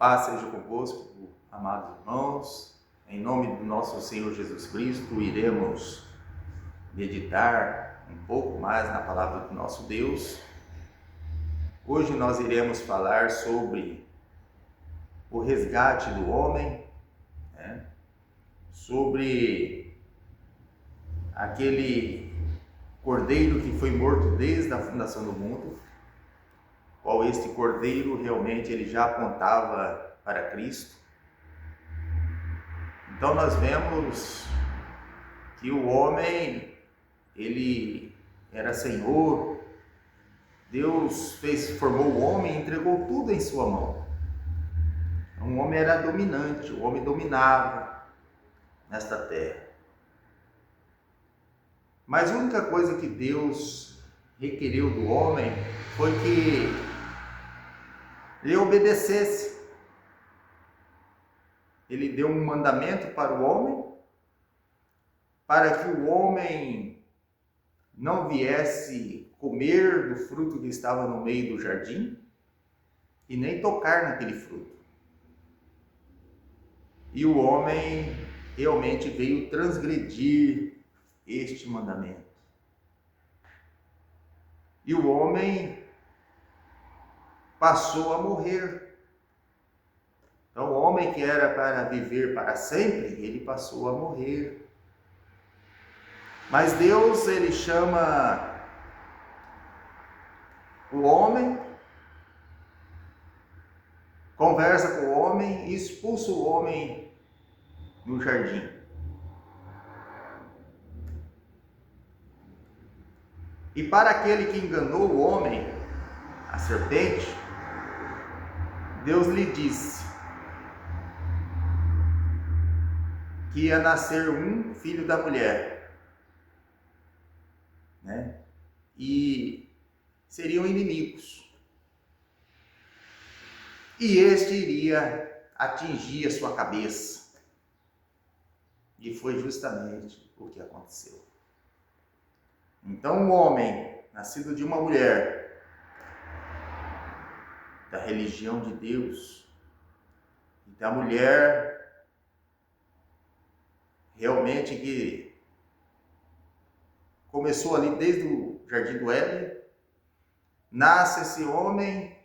Paz seja convosco, amados irmãos. Em nome do nosso Senhor Jesus Cristo, iremos meditar um pouco mais na palavra do nosso Deus. Hoje nós iremos falar sobre o resgate do homem, sobre aquele cordeiro que foi morto desde a fundação do mundo, qual este cordeiro realmente ele já apontava para Cristo. Então nós vemos que o homem, ele era Senhor, Deus formou o homem e entregou tudo em sua mão. O homem era dominante, o homem dominava nesta terra. Mas a única coisa que Deus requeriu do homem foi que ele obedecesse. Ele deu um mandamento para o homem, para que o homem não viesse comer do fruto que estava no meio do jardim e nem tocar naquele fruto. E o homem realmente veio transgredir este mandamento. E o homem passou a morrer. Então o homem que era para viver para sempre, ele passou a morrer. Mas Deus, ele chama o homem, conversa com o homem e expulsa o homem do jardim. E para aquele que enganou o homem, a serpente, Deus lhe disse que ia nascer um filho da mulher, E seriam inimigos. E este iria atingir a sua cabeça. E foi justamente o que aconteceu. Então o homem, nascido de uma mulher, da religião de Deus, e da mulher realmente que começou ali desde o Jardim do Éden, nasce esse homem,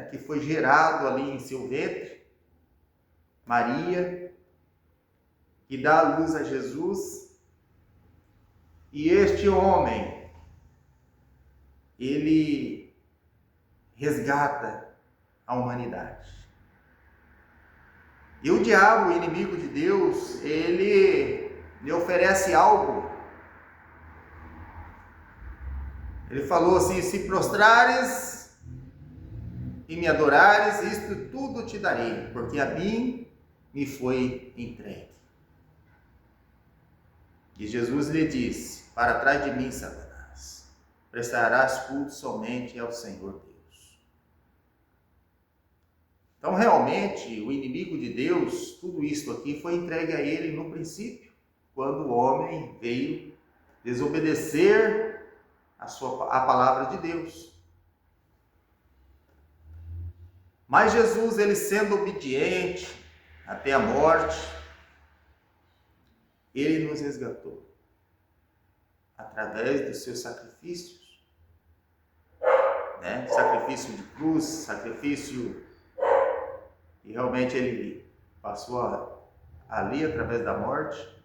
que foi gerado ali em seu ventre, Maria, que dá a luz a Jesus, e este homem, ele resgata a humanidade. E o diabo, o inimigo de Deus, ele lhe oferece algo. Ele falou assim: se prostrares e me adorares, isto tudo te darei, porque a mim me foi entregue. E Jesus lhe disse: para trás de mim, Satanás, prestarás culto somente ao Senhor Deus. Então, realmente, o inimigo de Deus, tudo isso aqui foi entregue a ele no princípio, quando o homem veio desobedecer a palavra de Deus. Mas Jesus, ele sendo obediente até a morte, ele nos resgatou através dos seus sacrifícios, Sacrifício de cruz, sacrifício que realmente ele passou ali através da morte.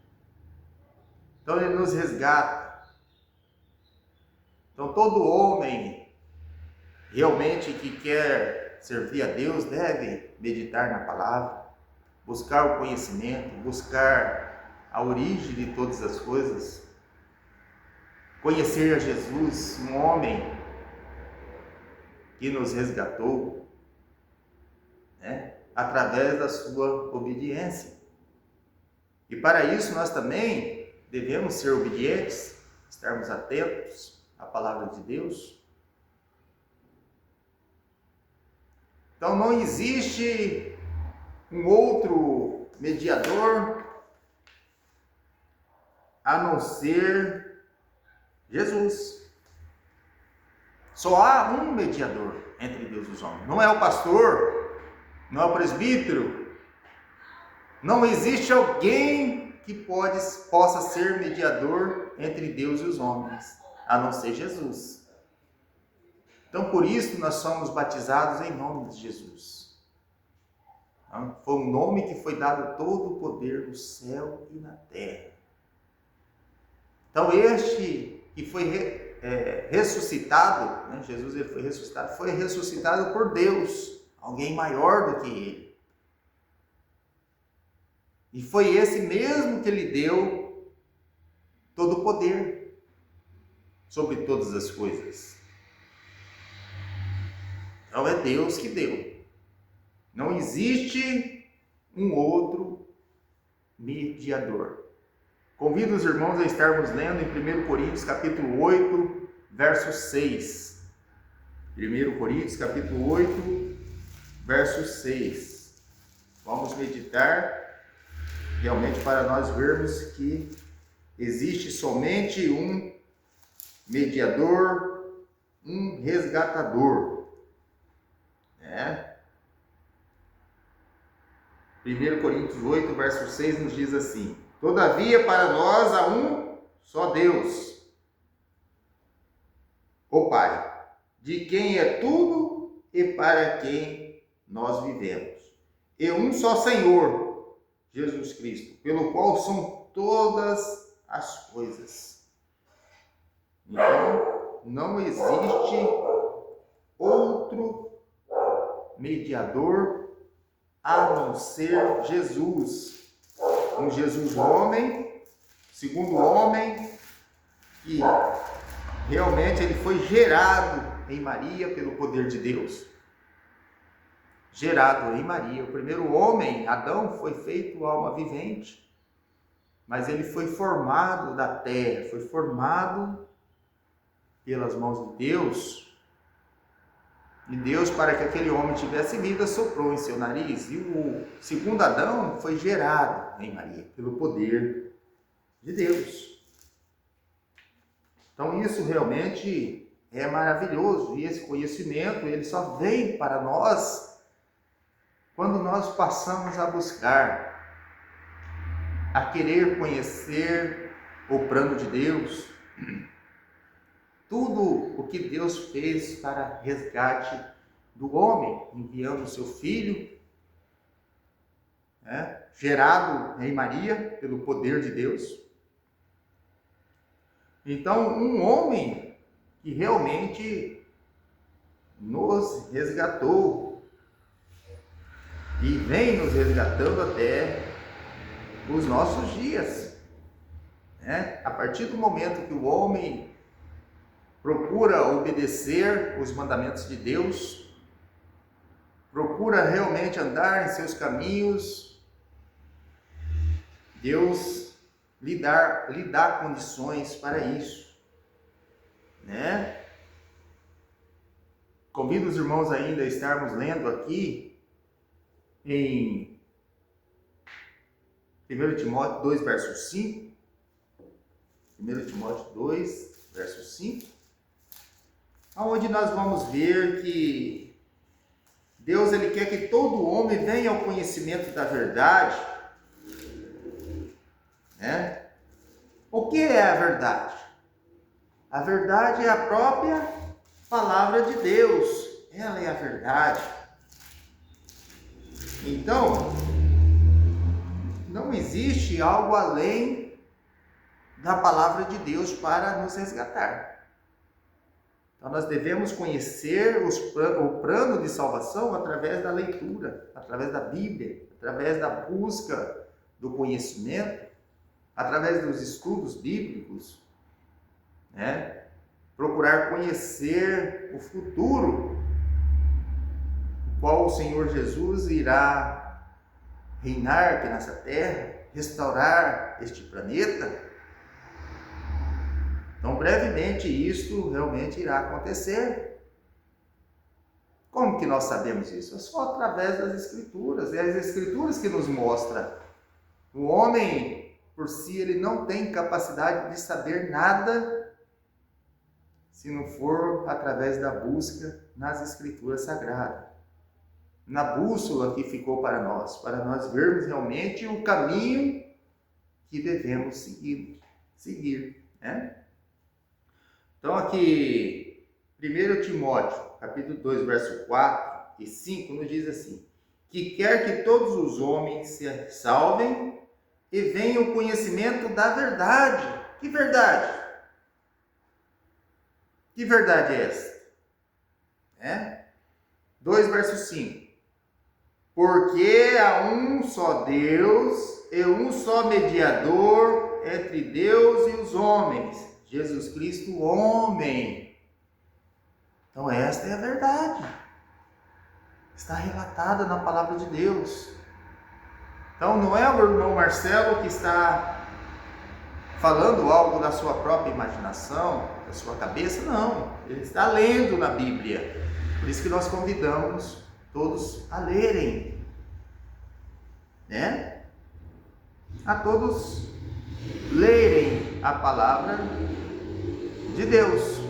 Então ele nos resgata. Então todo homem realmente que quer servir a Deus deve meditar na palavra, buscar o conhecimento, buscar a origem de todas as coisas, conhecer a Jesus, um homem que nos resgatou, através da sua obediência. E para isso nós também devemos ser obedientes, estarmos atentos à palavra de Deus. Então não existe um outro mediador a não ser Jesus. Só há um mediador entre Deus e os homens. Não é o pastor, não há presbítero, não existe alguém que possa ser mediador entre Deus e os homens, a não ser Jesus. Então, por isso, nós somos batizados em nome de Jesus. Foi um nome que foi dado todo o poder do céu e na terra. Então, este que foi ressuscitado, né? Jesus ele foi ressuscitado por Deus, alguém maior do que ele. E foi esse mesmo que lhe deu todo o poder sobre todas as coisas. Então é Deus que deu. Não existe um outro mediador. Convido os irmãos a estarmos lendo em 1 Coríntios capítulo 8, verso 6. 1 Coríntios capítulo 8, verso 6. Vamos meditar realmente para nós vermos que existe somente um mediador, um resgatador. 1 Coríntios 8, verso 6 nos diz assim: todavia para nós há um só Deus, o Pai, de quem é tudo e para quem nós vivemos, e um só Senhor, Jesus Cristo, pelo qual são todas as coisas. Então, não existe outro mediador a não ser Jesus. Um Jesus homem, segundo homem, que realmente ele foi gerado em Maria pelo poder de Deus. Gerado em Maria. O primeiro homem, Adão, foi feito alma vivente, mas ele foi formado da terra, foi formado pelas mãos de Deus. E Deus, para que aquele homem tivesse vida, soprou em seu nariz. E o segundo Adão foi gerado em Maria, pelo poder de Deus. Então isso realmente é maravilhoso. E esse conhecimento, ele só vem para nós quando nós passamos a buscar, a querer conhecer o plano de Deus, tudo o que Deus fez para resgate do homem, enviando o seu filho, gerado em Maria pelo poder de Deus. Então, um homem que realmente nos resgatou e vem nos resgatando até os nossos dias. A partir do momento que o homem procura obedecer os mandamentos de Deus, procura realmente andar em seus caminhos, Deus lhe dá condições para isso, Convido os irmãos ainda a estarmos lendo aqui em 1 Timóteo 2, verso 5. 1 Timóteo 2, verso 5. Onde nós vamos ver que Deus ele quer que todo homem venha ao conhecimento da verdade. O que é a verdade? A verdade é a própria palavra de Deus. Ela é a verdade. Então, não existe algo além da palavra de Deus para nos resgatar. Então, nós devemos conhecer o plano de salvação através da leitura, através da Bíblia, através da busca do conhecimento, através dos estudos bíblicos, procurar conhecer o futuro, o qual o Senhor Jesus irá reinar aqui nessa terra, restaurar este planeta. Então, brevemente, isto realmente irá acontecer. Como que nós sabemos isso? É só através das Escrituras. É as Escrituras que nos mostram. O homem, por si, ele não tem capacidade de saber nada se não for através da busca nas Escrituras Sagradas. na bússola que ficou para nós vermos realmente o caminho que devemos seguir, né? Então aqui, 1 Timóteo, capítulo 2, verso 4 e 5, nos diz assim: que quer que todos os homens se salvem e venham ao conhecimento da verdade. Que verdade? Que verdade é essa? 2 verso 5. Porque há um só Deus e um só mediador entre Deus e os homens, Jesus Cristo, homem. Então esta é a verdade. Está relatada na palavra de Deus. Então não é o irmão Marcelo que está falando algo da sua própria imaginação, da sua cabeça, não. Ele está lendo na Bíblia. Por isso que nós convidamos todos a lerem, né? A todos lerem a palavra de Deus.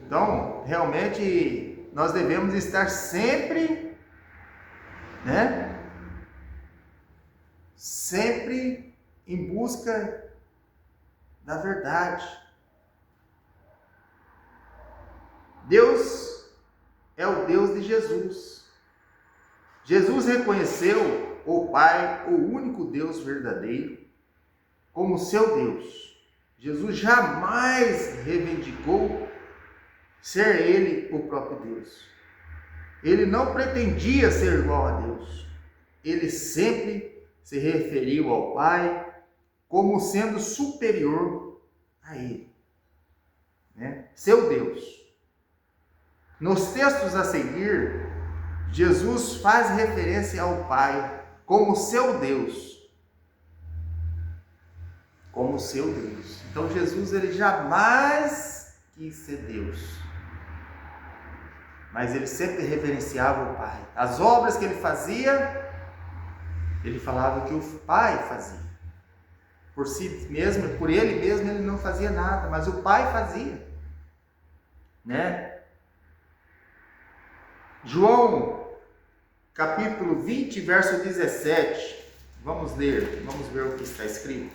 Então, realmente, nós devemos estar sempre, né? Sempre em busca da verdade. Deus é o Deus de Jesus. Jesus reconheceu o Pai, o único Deus verdadeiro, como seu Deus. Jesus jamais reivindicou ser ele o próprio Deus. Ele não pretendia ser igual a Deus. Ele sempre se referiu ao Pai como sendo superior a ele, né? Seu Deus. Nos textos a seguir, Jesus faz referência ao Pai como seu Deus. Como seu Deus. Então Jesus, ele jamais quis ser Deus, mas ele sempre reverenciava o Pai. As obras que ele fazia, ele falava que o Pai fazia. Por si mesmo, por ele mesmo, ele não fazia nada, mas o Pai fazia, né? João, capítulo 20, verso 17. Vamos ler, vamos ver o que está escrito.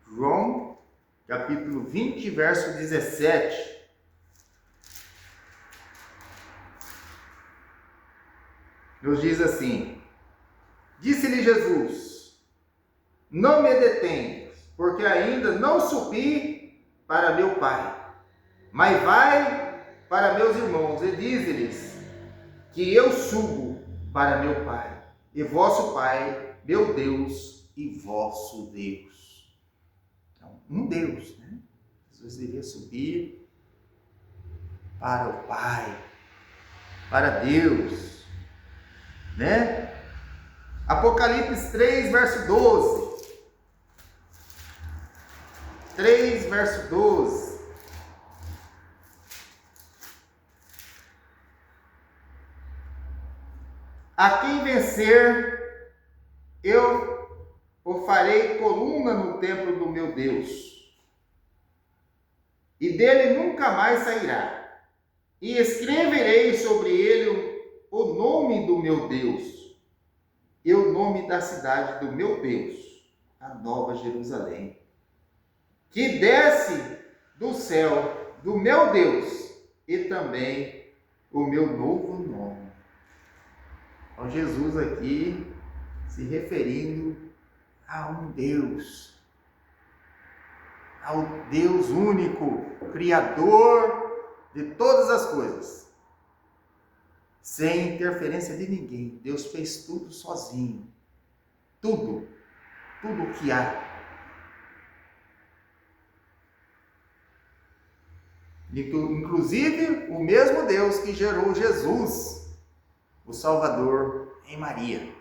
João, capítulo 20, verso 17. Nos diz assim: disse-lhe Jesus: não me detenhas, porque ainda não subi para meu Pai, mas vai para meus irmãos e dize-lhes que eu subo para meu Pai e vosso Pai, meu Deus e vosso Deus. Então, um Deus, né? Jesus devia subir para o Pai, para Deus, né? Apocalipse 3, verso 12. 3, verso 12. A quem vencer, eu o farei coluna no templo do meu Deus, e dele nunca mais sairá. E escreverei sobre ele o nome do meu Deus, e o nome da cidade do meu Deus, a Nova Jerusalém, que desce do céu do meu Deus, e também o meu novo nome. Então Jesus aqui se referindo a um Deus, ao Deus único, Criador de todas as coisas, sem interferência de ninguém. Deus fez tudo sozinho, tudo o que há. Inclusive o mesmo Deus que gerou Jesus, o Salvador, em Maria.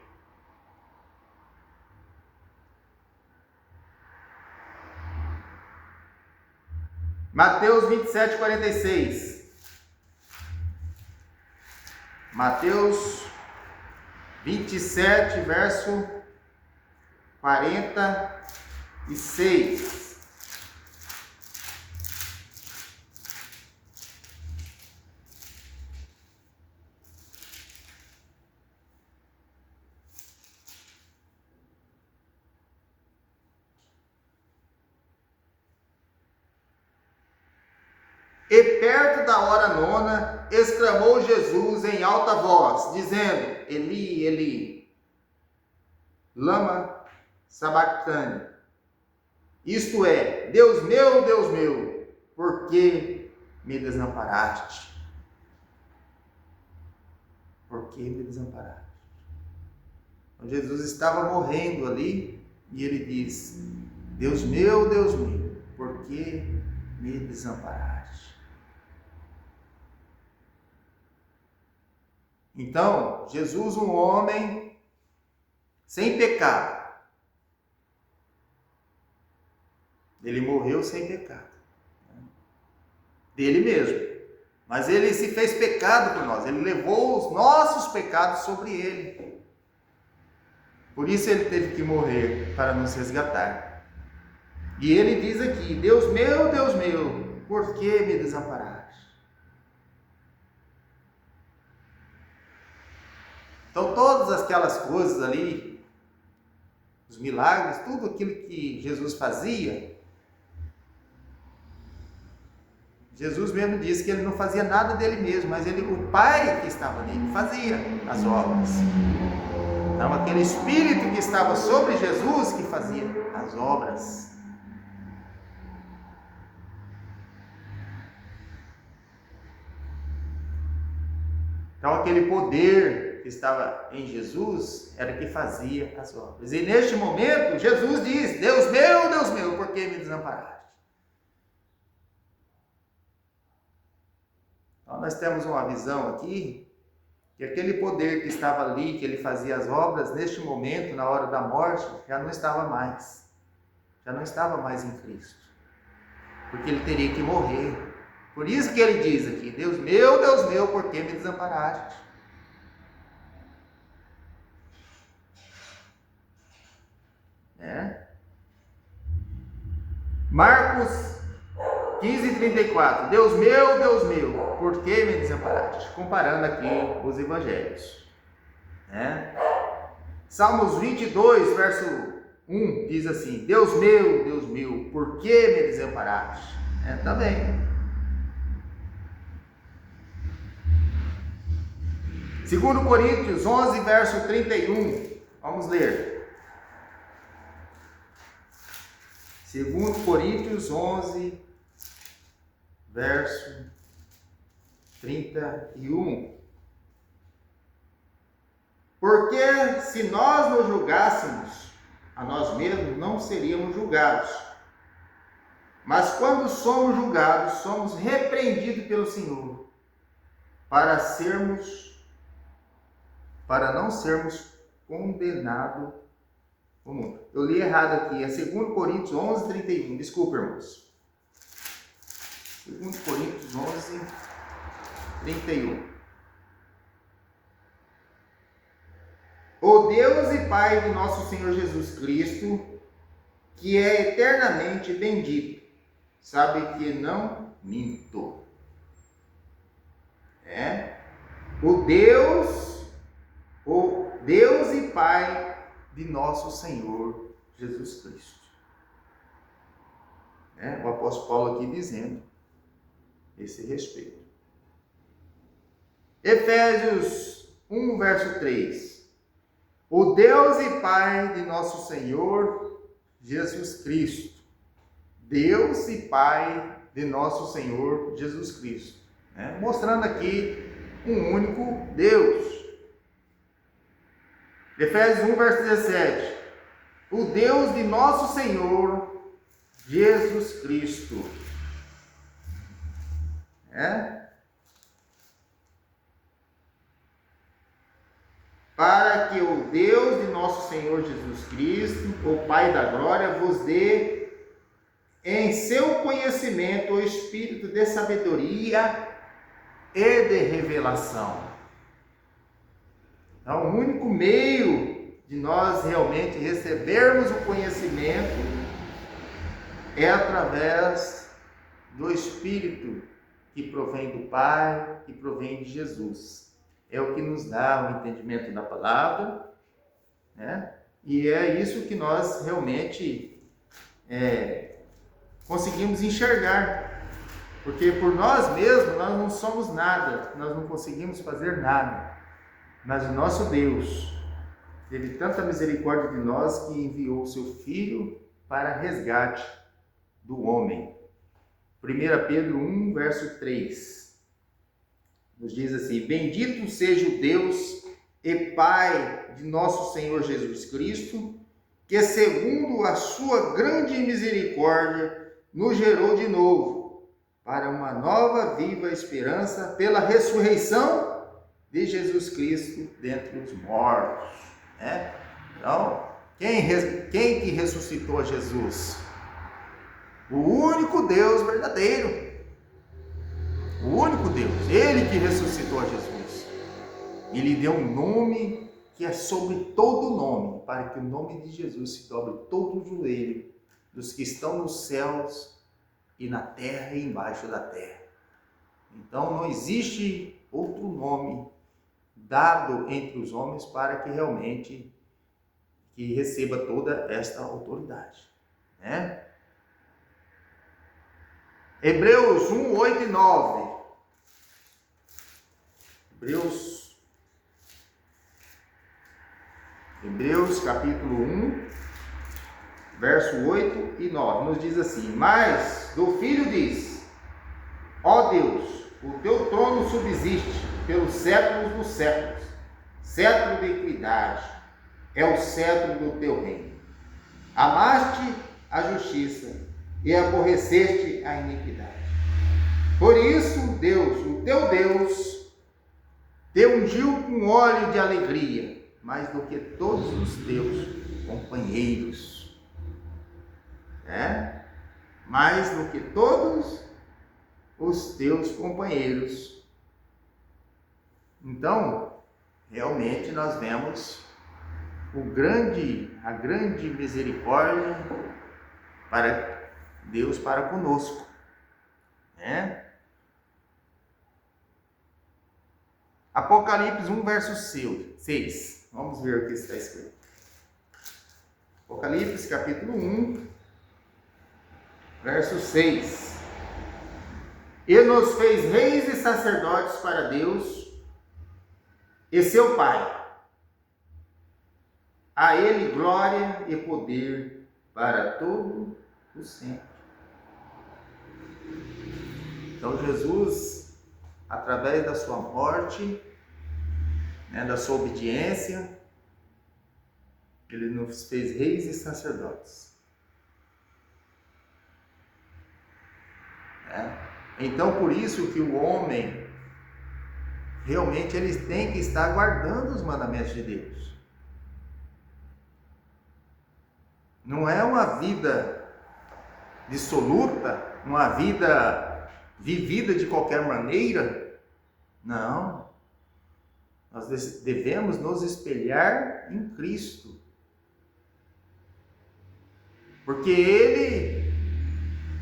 Mateus 27, 46. Mateus 27, verso 46. perto da hora nona, exclamou Jesus em alta voz, dizendo: Eli, Eli, lama sabachthani. Isto é, Deus meu, por que me desamparaste? Por que me desamparaste? Então, Jesus estava morrendo ali e ele diz: Deus meu, por que me desamparaste? Então, Jesus, um homem sem pecado, ele morreu sem pecado, dele mesmo, mas ele se fez pecado por nós, ele levou os nossos pecados sobre ele, por isso ele teve que morrer para nos resgatar. E ele diz aqui: Deus meu, por que me desamparaste? Então todas aquelas coisas ali, os milagres, tudo aquilo que Jesus fazia, Jesus mesmo disse que ele não fazia nada dele mesmo, mas o Pai que estava nele fazia as obras. Então aquele Espírito que estava sobre Jesus que fazia as obras. Então aquele poder que estava em Jesus era que fazia as obras. E neste momento Jesus diz: Deus meu, por que me desamparaste? Então nós temos uma visão aqui, que aquele poder que estava ali, que ele fazia as obras, neste momento, na hora da morte, já não estava mais em Cristo, porque ele teria que morrer. Por isso que ele diz aqui: Deus meu, por que me desamparaste? Marcos 15:34, Deus meu, por que me desamparaste? Comparando aqui os evangelhos. Salmos 22, verso 1, diz assim: Deus meu, por que me desamparaste? Também. 2 Coríntios 11, verso 31, vamos ler. 2 Coríntios 11, verso 31. Porque se nós nos julgássemos a nós mesmos, não seríamos julgados. Mas quando somos julgados, somos repreendidos pelo Senhor, para não sermos condenados o mundo. Eu li errado aqui, é 2 Coríntios 11, 31. Desculpa, irmãos. 2 Coríntios 11, 31. O Deus e Pai de nosso Senhor Jesus Cristo, que é eternamente bendito, sabe que não minto. O Deus e Pai de nosso Senhor Jesus Cristo. O apóstolo Paulo aqui dizendo esse respeito. Efésios 1, verso 3. O Deus e Pai de nosso Senhor Jesus Cristo. Deus e Pai de nosso Senhor Jesus Cristo. Mostrando aqui um único Deus. Efésios 1, verso 17. O Deus de nosso Senhor Jesus Cristo. Para que o Deus de nosso Senhor Jesus Cristo, o Pai da glória, vos dê em seu conhecimento o espírito de sabedoria e de revelação. Então, o único meio de nós realmente recebermos o conhecimento é através do Espírito que provém do Pai, que provém de Jesus. É o que nos dá o entendimento da palavra, e é isso que nós realmente conseguimos enxergar. Porque por nós mesmos nós não somos nada, nós não conseguimos fazer nada. Mas o nosso Deus teve tanta misericórdia de nós que enviou o seu Filho para resgate do homem. 1 Pedro 1, verso 3, nos diz assim: bendito seja o Deus e Pai de nosso Senhor Jesus Cristo, que segundo a sua grande misericórdia nos gerou de novo para uma nova viva esperança pela ressurreição de Jesus Cristo dentre os mortos. Né? Então, quem que ressuscitou Jesus? O único Deus verdadeiro. O único Deus. Ele que ressuscitou a Jesus. E lhe deu um nome que é sobre todo nome, para que o nome de Jesus se dobre todo o joelho dos que estão nos céus e na terra e embaixo da terra. Então não existe outro nome dado entre os homens para que realmente que receba toda esta autoridade, né? Hebreus 1, 8 e 9. Hebreus capítulo 1, verso 8 e 9, nos diz assim: mas do Filho diz: ó Deus, o teu trono subsiste pelos séculos dos séculos, cetro de equidade é o cetro do teu reino. Amaste a justiça e aborreceste a iniquidade. Por isso, Deus, o teu Deus, te ungiu com óleo de alegria, mais do que todos os teus companheiros. Mais do que todos os teus companheiros. Então, realmente nós vemos a grande misericórdia para Deus para conosco, né? Apocalipse 1, verso 6. Vamos ver o que está escrito. Apocalipse capítulo 1, verso 6. E nos fez reis e sacerdotes para Deus e seu Pai. A Ele glória e poder para todo o sempre. Então Jesus, através da sua morte, da sua obediência, Ele nos fez reis e sacerdotes. Então, por isso que o homem, realmente, ele tem que estar guardando os mandamentos de Deus. Não é uma vida dissoluta, uma vida vivida de qualquer maneira. Não. Nós devemos nos espelhar em Cristo. Porque Ele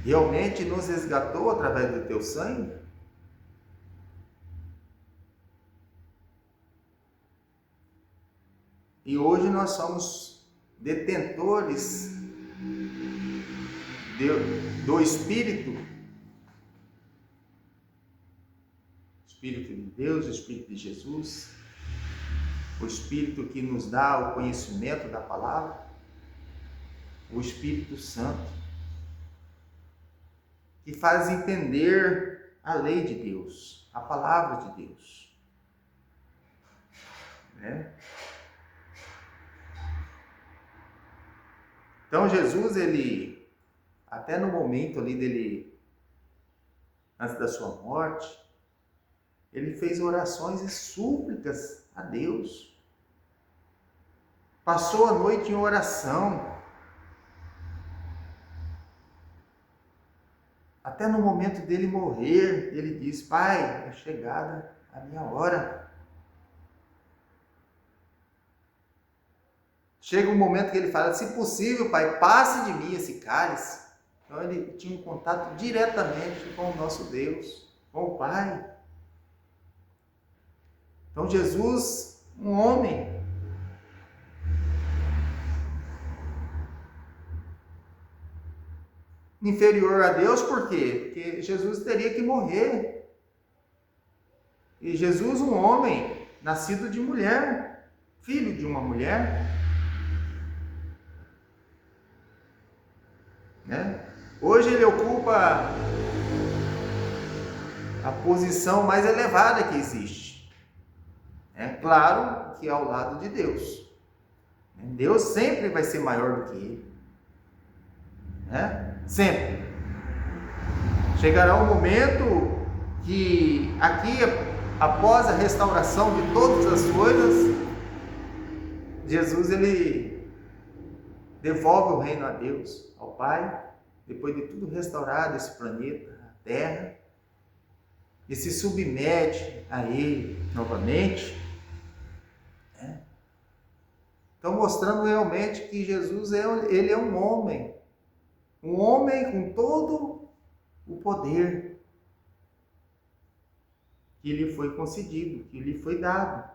realmente nos resgatou através do teu sangue. E hoje nós somos detentores do Espírito de Deus, o Espírito de Jesus, o Espírito que nos dá o conhecimento da palavra, o Espírito Santo, que faz entender a lei de Deus, a palavra de Deus, Então Jesus, ele, até no momento ali dele, antes da sua morte, ele fez orações e súplicas a Deus. Passou a noite em oração. Até no momento dele morrer, ele diz: Pai, é chegada a minha hora. Chega um momento que ele fala: se possível, Pai, passe de mim esse cálice. Então ele tinha um contato diretamente com o nosso Deus, com o Pai. Então Jesus, um homem, inferior a Deus, por quê? Porque Jesus teria que morrer. E Jesus, um homem, nascido de mulher, filho de uma mulher, né? Hoje ele ocupa a posição mais elevada que existe. É claro que ao lado de Deus. Deus sempre vai ser maior do que ele. Né? Sempre. Chegará um momento que aqui, após a restauração de todas as coisas, Jesus ele devolve o reino a Deus, ao Pai, depois de tudo restaurado, esse planeta, a Terra, e se submete a Ele novamente, né? Então mostrando realmente que Jesus ele é um homem com todo o poder que lhe foi concedido, que lhe foi dado,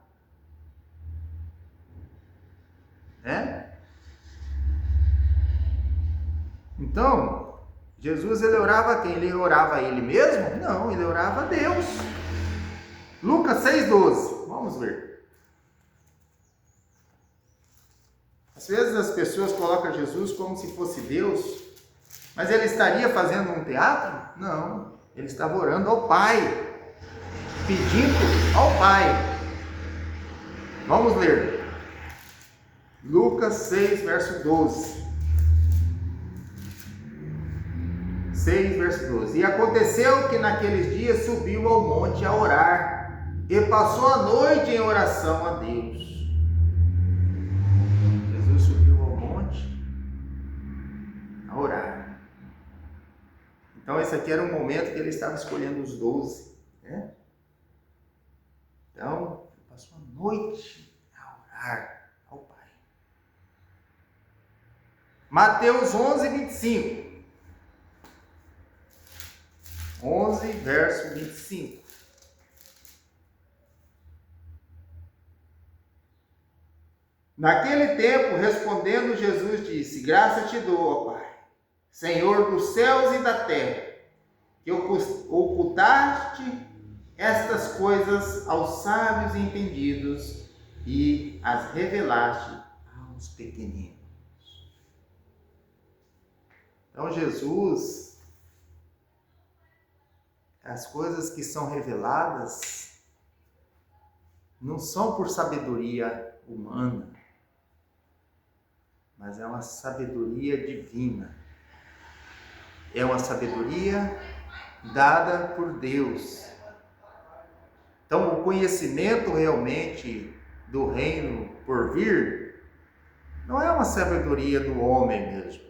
né? Então, Jesus ele orava a quem? Ele orava a ele mesmo? Não, ele orava a Deus. Lucas 6,12, vamos ver. Às vezes as pessoas colocam Jesus como se fosse Deus, mas ele estaria fazendo um teatro? Não, ele estava orando ao Pai, pedindo ao Pai. Vamos ler. Lucas 6, verso 12. 6, verso 12. E aconteceu que naqueles dias subiu ao monte a orar, e passou a noite em oração a Deus. Jesus subiu ao monte a orar. Então esse aqui era um momento que ele estava escolhendo os 12, né? Então, ele passou a noite a orar ao Pai. Mateus 11, 25. 11, verso 25. Naquele tempo, respondendo Jesus, disse: Graça te dou, ó Pai, Senhor dos céus e da terra, que ocultaste estas coisas aos sábios e entendidos e as revelaste aos pequeninos. Então, Jesus, as coisas que são reveladas não são por sabedoria humana, mas é uma sabedoria divina. É uma sabedoria dada por Deus. Então, o conhecimento realmente do reino por vir não é uma sabedoria do homem mesmo.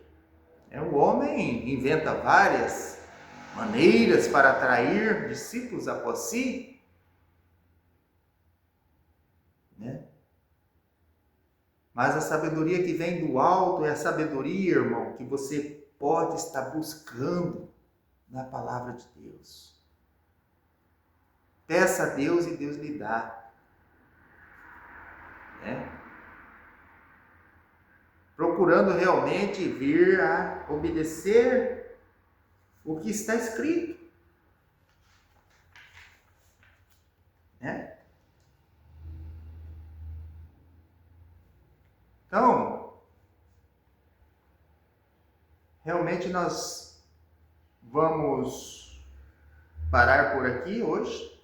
O homem inventa várias maneiras para atrair discípulos após si, né? Mas a sabedoria que vem do alto é a sabedoria, irmão, que você pode estar buscando na palavra de Deus. Peça a Deus e Deus lhe dá, né? Procurando realmente vir a obedecer o que está escrito, né? Então, realmente nós vamos parar por aqui hoje.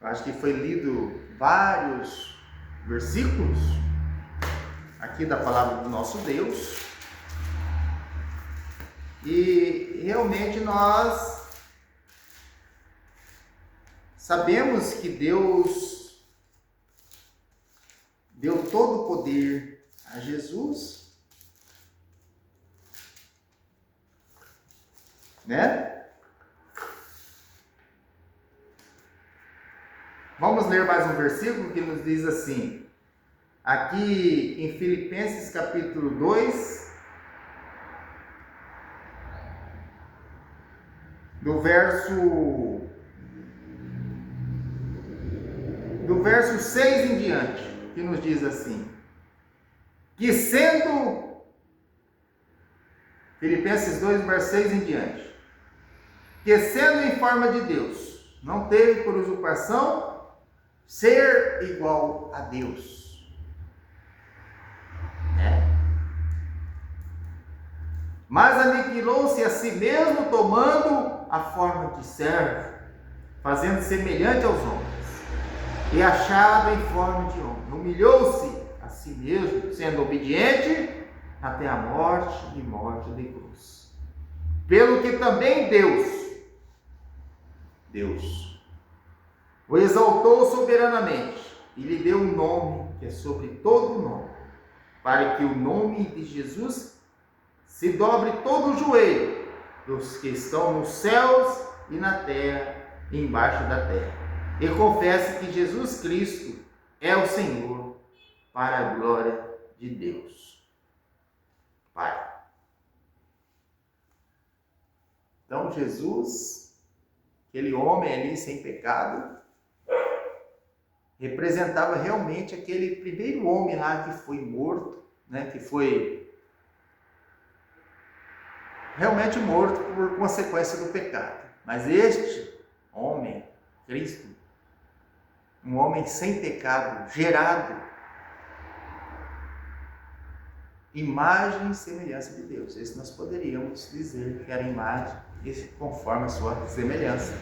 Eu acho que foi lido vários versículos aqui da palavra do nosso Deus. E realmente nós sabemos que Deus deu todo o poder a Jesus, né? Vamos ler mais um versículo que nos diz assim, aqui em Filipenses capítulo 2, do verso 6 em diante, que nos diz assim, que sendo, Filipenses 2, verso 6 em diante. Que sendo em forma de Deus, não teve por usurpação ser igual a Deus. Mas aniquilou-se a si mesmo, tomando a forma de servo, fazendo semelhante aos homens, e achado em forma de homem. Humilhou-se a si mesmo, sendo obediente até a morte e morte de cruz. Pelo que também Deus o exaltou soberanamente e lhe deu um nome que é sobre todo nome, para que o nome de Jesus se dobre todo o joelho dos que estão nos céus e na terra e embaixo da terra, e confesse que Jesus Cristo é o Senhor, para a glória de Deus Pai. Então Jesus, aquele homem ali sem pecado, representava realmente aquele primeiro homem lá que foi morto, que foi realmente morto por consequência do pecado. Mas este homem, Cristo, um homem sem pecado, gerado, imagem e semelhança de Deus. Esse nós poderíamos dizer que era imagem, esse conforme a sua semelhança.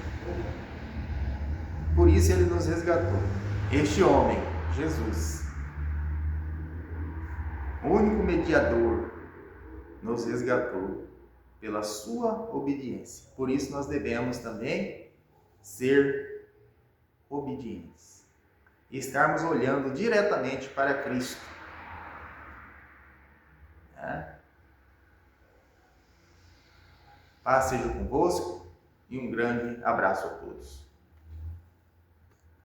Por isso ele nos resgatou. Este homem, Jesus, o único mediador, nos resgatou pela sua obediência. Por isso nós devemos também ser obedientes e estarmos olhando diretamente para Cristo. Paz seja convosco e um grande abraço a todos.